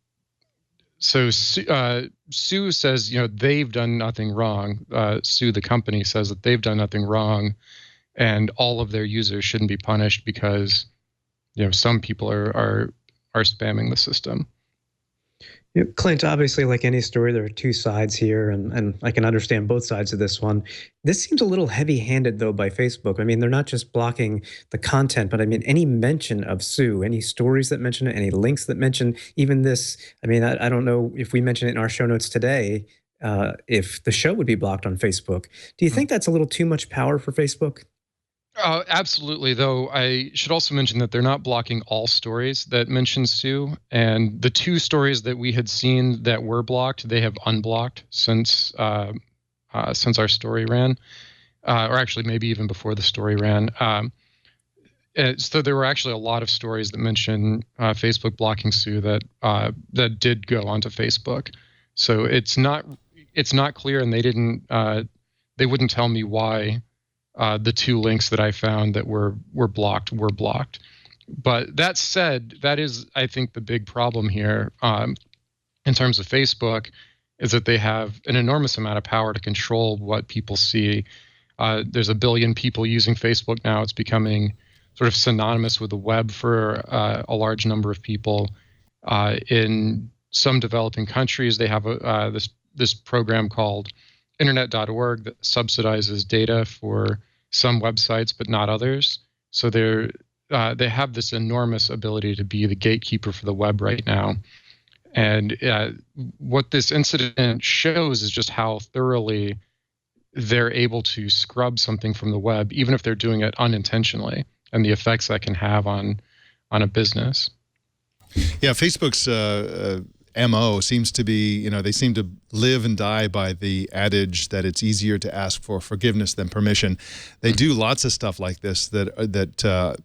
so Sue says, they've done nothing wrong. Sue, the company, says that they've done nothing wrong, and all of their users shouldn't be punished because some people are spamming the system. Klint, obviously, like any story, there are two sides here, and I can understand both sides of this one. This seems a little heavy-handed, though, by Facebook. I mean, they're not just blocking the content, but I mean, any mention of Sue, any stories that mention it, any links that mention even this. I mean, I don't know if we mention it in our show notes today, if the show would be blocked on Facebook. Do you think that's a little too much power for Facebook? Absolutely, though I should also mention that they're not blocking all stories that mention Sue, and the two stories that we had seen that were blocked, they have unblocked since our story ran, or actually maybe even before the story ran. So there were actually a lot of stories that mention Facebook blocking Sue that did go onto Facebook. So it's not clear, and they wouldn't tell me why the 2 links that I found that were blocked were blocked. But that said, that is, I think, the big problem here in terms of Facebook, is that they have an enormous amount of power to control what people see. There's 1 billion people using Facebook now. It's becoming sort of synonymous with the web for a large number of people. In some developing countries, they have this program called Internet.org that subsidizes data for some websites, but not others. So they have this enormous ability to be the gatekeeper for the web right now. And what this incident shows is just how thoroughly they're able to scrub something from the web, even if they're doing it unintentionally, and the effects that can have on a business. Yeah, Facebook's MO seems to be, they seem to live and die by the adage that it's easier to ask for forgiveness than permission. They do lots of stuff like this that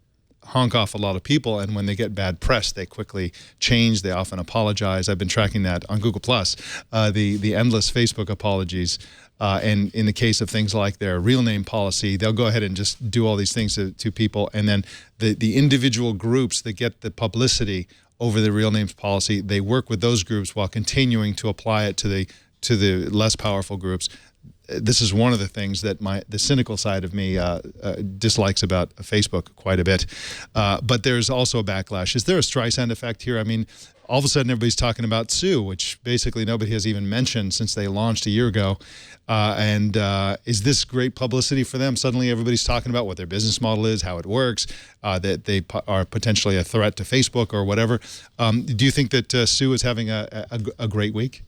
honk off a lot of people, and when they get bad press, they quickly change. They often apologize. I've been tracking that on Google+, the endless Facebook apologies. And in the case of things like their real name policy, they'll go ahead and just do all these things to people, and then the individual groups that get the publicity over the real names policy, they work with those groups while continuing to apply it to the less powerful groups. This is one of the things that the cynical side of me dislikes about Facebook quite a bit. But there's also a backlash. Is there a Streisand effect here? I mean, all of a sudden everybody's talking about Sue, which basically nobody has even mentioned since they launched a year ago. And is this great publicity for them? Suddenly everybody's talking about what their business model is, how it works, that they are potentially a threat to Facebook or whatever. Do you think that Sue is having a great week?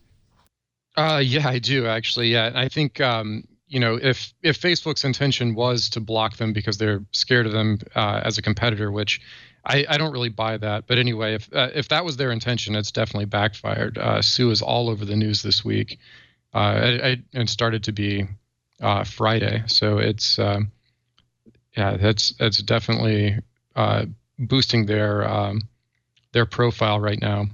Yeah, I do actually. Yeah, and I think if Facebook's intention was to block them because they're scared of them as a competitor, which I don't really buy that. But anyway, if that was their intention, it's definitely backfired. Sue is all over the news this week, and started to be Friday. So it's that's definitely boosting their profile right now.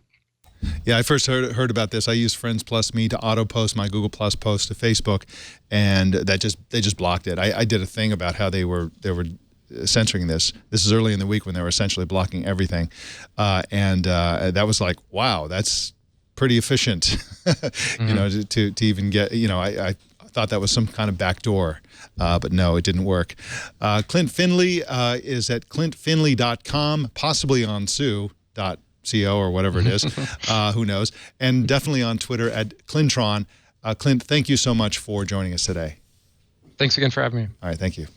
Yeah, I first heard about this. I use Friends Plus Me to auto post my Google Plus post to Facebook, and they just blocked it. I did a thing about how they were censoring this. This is early in the week when they were essentially blocking everything, and that was like, wow, that's pretty efficient. To even get, I thought that was some kind of backdoor, but no, it didn't work. Klint Finley is at klintfinley.com, possibly on Sue.co or whatever it is, who knows, and definitely on Twitter at Clintron. Klint, thank you so much for joining us today. Thanks again for having me. All right, thank you.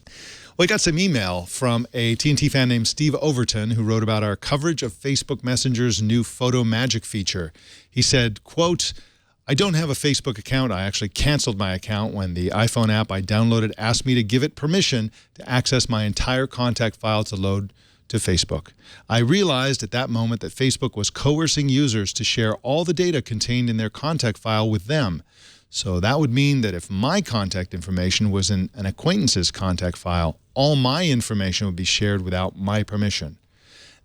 Well, I got some email from a TNT fan named Steve Overton who wrote about our coverage of Facebook Messenger's new photo magic feature. He said, quote, I don't have a Facebook account. I actually canceled my account when the iPhone app I downloaded asked me to give it permission to access my entire contact file to load to Facebook. I realized at that moment that Facebook was coercing users to share all the data contained in their contact file with them. So that would mean that if my contact information was in an acquaintance's contact file, all my information would be shared without my permission.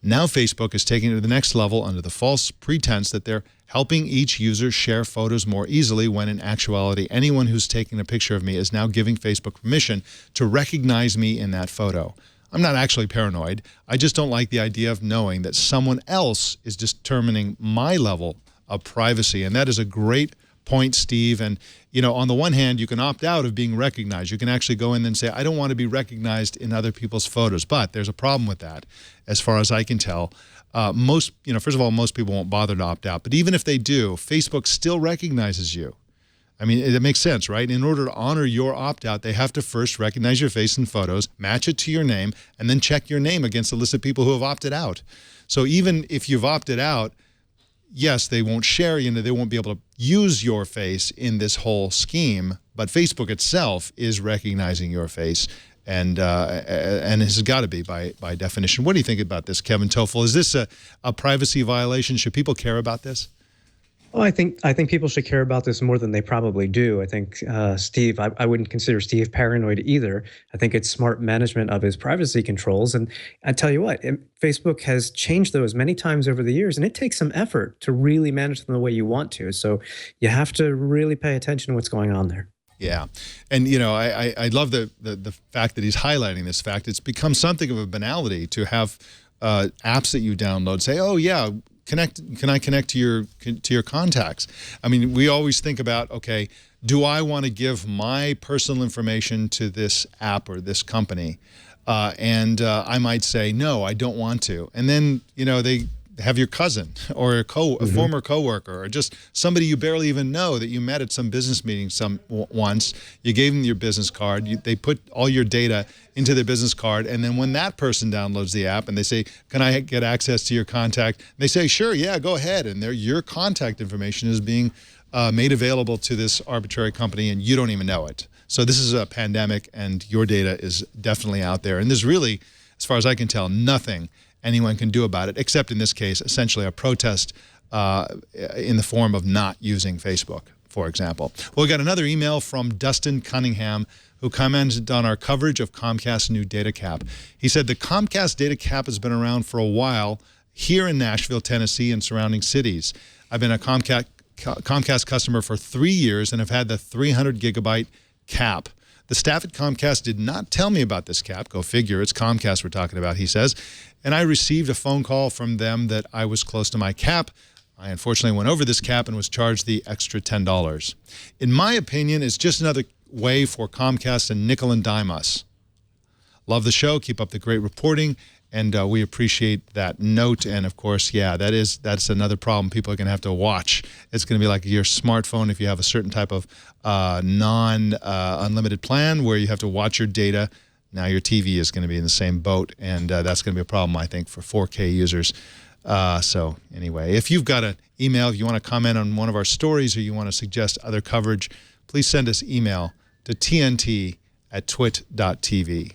Now Facebook is taking it to the next level under the false pretense that they're helping each user share photos more easily, when in actuality, anyone who's taking a picture of me is now giving Facebook permission to recognize me in that photo. I'm not actually paranoid. I just don't like the idea of knowing that someone else is determining my level of privacy. And that is a great point, Steve. And, on the one hand, you can opt out of being recognized. You can actually go in and say, I don't want to be recognized in other people's photos. But there's a problem with that, as far as I can tell. First of all, most people won't bother to opt out. But even if they do, Facebook still recognizes you. I mean, it makes sense, right? In order to honor your opt-out, they have to first recognize your face in photos, match it to your name, and then check your name against a list of people who have opted out. So even if you've opted out, yes, they won't share, they won't be able to use your face in this whole scheme, but Facebook itself is recognizing your face, and this has got to be by definition. What do you think about this, Kevin Tofel? Is this a privacy violation? Should people care about this? Oh, I think people should care about this more than they probably do. I think Steve, I wouldn't consider Steve paranoid either. I think it's smart management of his privacy controls. And I tell you what, Facebook has changed those many times over the years, and it takes some effort to really manage them the way you want to. So you have to really pay attention to what's going on there. Yeah. And, I love the fact that he's highlighting this fact. It's become something of a banality to have apps that you download say, oh, yeah, can I connect to your contacts? I mean, we always think about, okay, do I want to give my personal information to this app or this company? And I might say, no, I don't want to. And then, they have your cousin or a former coworker or just somebody you barely even know that you met at some business meeting once. You gave them your business card. They put all your data into their business card, and then when that person downloads the app and they say, can I get access to your contact? They say, sure, yeah, go ahead. And your contact information is being made available to this arbitrary company, and you don't even know it. So this is a pandemic, and your data is definitely out there. And there's really, as far as I can tell, nothing anyone can do about it, except in this case, essentially a protest in the form of not using Facebook, for example. Well, we got another email from Dustin Cunningham, who commented on our coverage of Comcast's new data cap. He said the Comcast data cap has been around for a while here in Nashville, Tennessee, and surrounding cities. I've been a Comcast customer for 3 years and have had the 300 gigabyte cap. The staff at Comcast did not tell me about this cap. Go figure, it's Comcast we're talking about, he says. And I received a phone call from them that I was close to my cap. I unfortunately went over this cap and was charged the extra $10. In my opinion, it's just another way for Comcast to nickel and dime us. Love the show. Keep up the great reporting. And we appreciate that note. And of course, yeah, that's another problem people are going to have to watch. It's going to be like your smartphone if you have a certain type of non-unlimited plan where you have to watch your data. Now your TV is going to be in the same boat, and that's going to be a problem, I think, for 4K users. So anyway, if you've got an email, if you want to comment on one of our stories or you want to suggest other coverage, please send us email to tnt@twit.tv.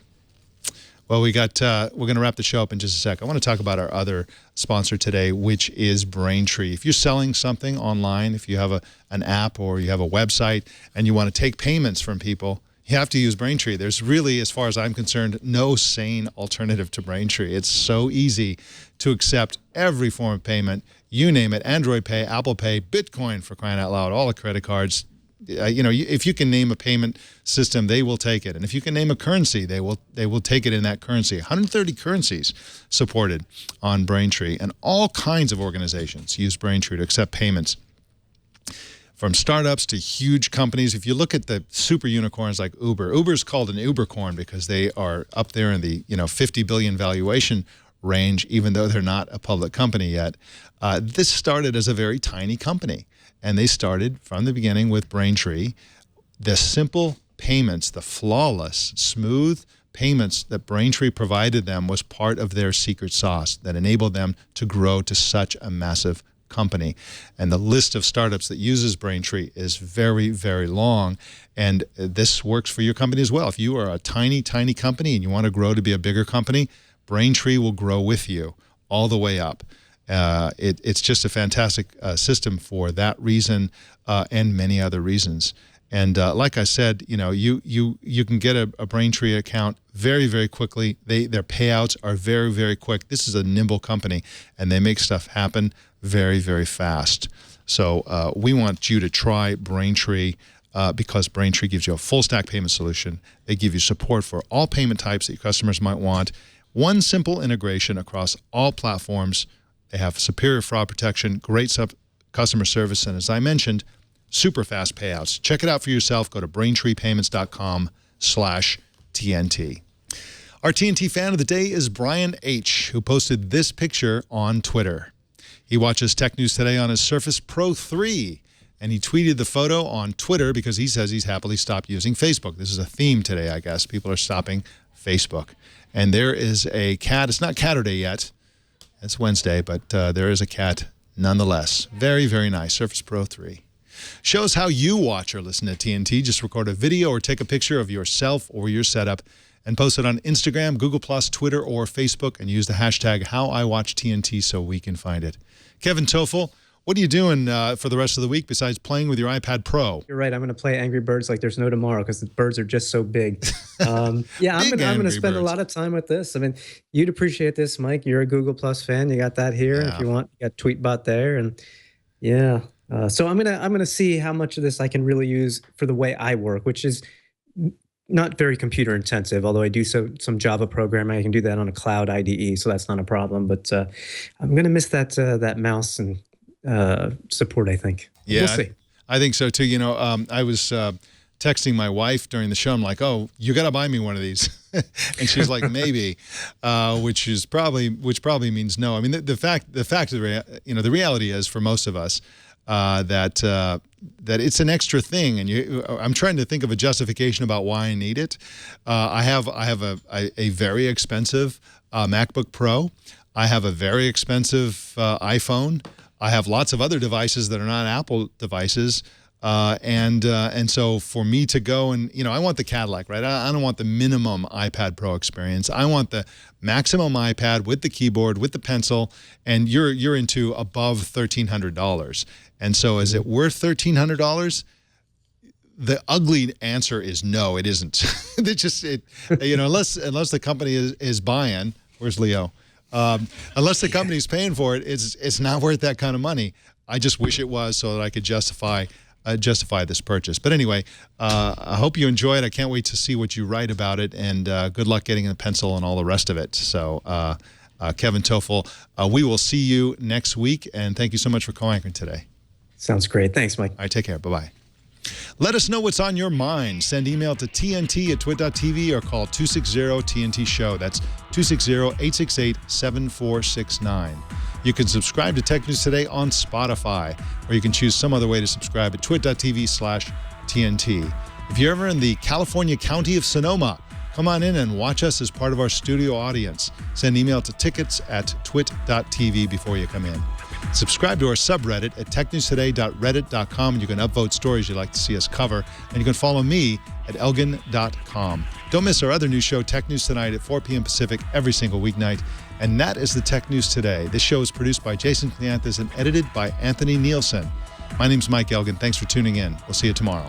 Well, we're going to wrap the show up in just a sec. I want to talk about our other sponsor today, which is Braintree. If you're selling something online, if you have an app or you have a website and you want to take payments from people, you have to use Braintree. There's really, as far as I'm concerned, no sane alternative to Braintree. It's so easy to accept every form of payment. You name it, Android Pay, Apple Pay, Bitcoin, for crying out loud, all the credit cards. If you can name a payment system, they will take it. And if you can name a currency, they will take it in that currency. 130 currencies supported on Braintree. And all kinds of organizations use Braintree to accept payments. From startups to huge companies. If you look at the super unicorns like Uber, Uber's called an Ubercorn because they are up there in the 50 billion valuation range, even though they're not a public company yet. This started as a very tiny company, and they started from the beginning with Braintree. The simple payments, the flawless, smooth payments that Braintree provided them was part of their secret sauce that enabled them to grow to such a massive company. And the list of startups that uses Braintree is very, very long. And this works for your company as well. If you are a tiny, tiny company and you want to grow to be a bigger company, Braintree will grow with you all the way up. It's just a fantastic system for that reason and many other reasons. And like I said, you can get a Braintree account very, very quickly. Their payouts are very, very quick. This is a nimble company, and they make stuff happen very, very fast. So we want you to try Braintree because Braintree gives you a full stack payment solution. They give you support for all payment types that your customers might want. One simple integration across all platforms. They have superior fraud protection, great customer service, and as I mentioned, super fast payouts. Check it out for yourself. Go to BraintreePayments.com/TNT. Our TNT fan of the day is Brian H., who posted this picture on Twitter. He watches Tech News Today on his Surface Pro 3, and he tweeted the photo on Twitter because he says he's happily stopped using Facebook. This is a theme today, I guess. People are stopping Facebook. And there is a cat. It's not Catterday yet. It's Wednesday, but there is a cat nonetheless. Very, very nice. Surface Pro 3. Shows how you watch or listen to TNT. Just record a video or take a picture of yourself or your setup and post it on Instagram, Google+, Twitter, or Facebook, and use the hashtag HowIWatchTNT so we can find it. Kevin Tofel What are you doing for the rest of the week besides playing with your iPad Pro? You're right. I'm going to play Angry Birds like there's no tomorrow because the birds are just so big. I'm going to spend a lot of time with this. I mean, you'd appreciate this, Mike. You're a Google Plus fan. You got that here. Yeah. If you want, you got Tweetbot there, and yeah. So I'm gonna see how much of this I can really use for the way I work, which is not very computer intensive. Although I do some Java programming, I can do that on a cloud IDE, so that's not a problem. But I'm gonna miss that mouse and support, I think. Yeah, we'll see. I think so too. You know, I was texting my wife during the show. I'm like, "Oh, you got to buy me one of these," and she's like, "Maybe," which probably means no. I mean, the reality is for most of us that it's an extra thing, and I'm trying to think of a justification about why I need it. I have a very expensive MacBook Pro. I have a very expensive iPhone. I have lots of other devices that are not Apple devices, and so for me to go and, I want the Cadillac, right? I don't want the minimum iPad Pro experience. I want the maximum iPad with the keyboard, with the pencil, and you're into above $1,300. And so is it worth $1,300? The ugly answer is no, it isn't. Unless the company is buying. Where's Leo? Unless the company's paying for it, it's not worth that kind of money. I just wish it was so that I could justify this purchase. But anyway, I hope you enjoy it. I can't wait to see what you write about it, and good luck getting a pencil and all the rest of it. So, Kevin Tofel, we will see you next week, and thank you so much for co-anchoring today. Sounds great. Thanks, Mike. All right, take care. Bye-bye. Let us know what's on your mind. Send email to tnt@twit.tv or call 260-TNT-SHOW. That's 260-868-7469. You can subscribe to Tech News Today on Spotify, or you can choose some other way to subscribe at twit.tv/TNT. If you're ever in the California county of Sonoma, come on in and watch us as part of our studio audience. Send email to tickets@twit.tv before you come in. Subscribe to our subreddit at technewstoday.reddit.com, and you can upvote stories you'd like to see us cover. And you can follow me at elgan.com. Don't miss our other news show, Tech News Tonight, at 4 p.m. Pacific every single weeknight. And that is the Tech News Today. This show is produced by Jason Cleanthus and edited by Anthony Nielsen. My name's Mike Elgan. Thanks for tuning in. We'll see you tomorrow.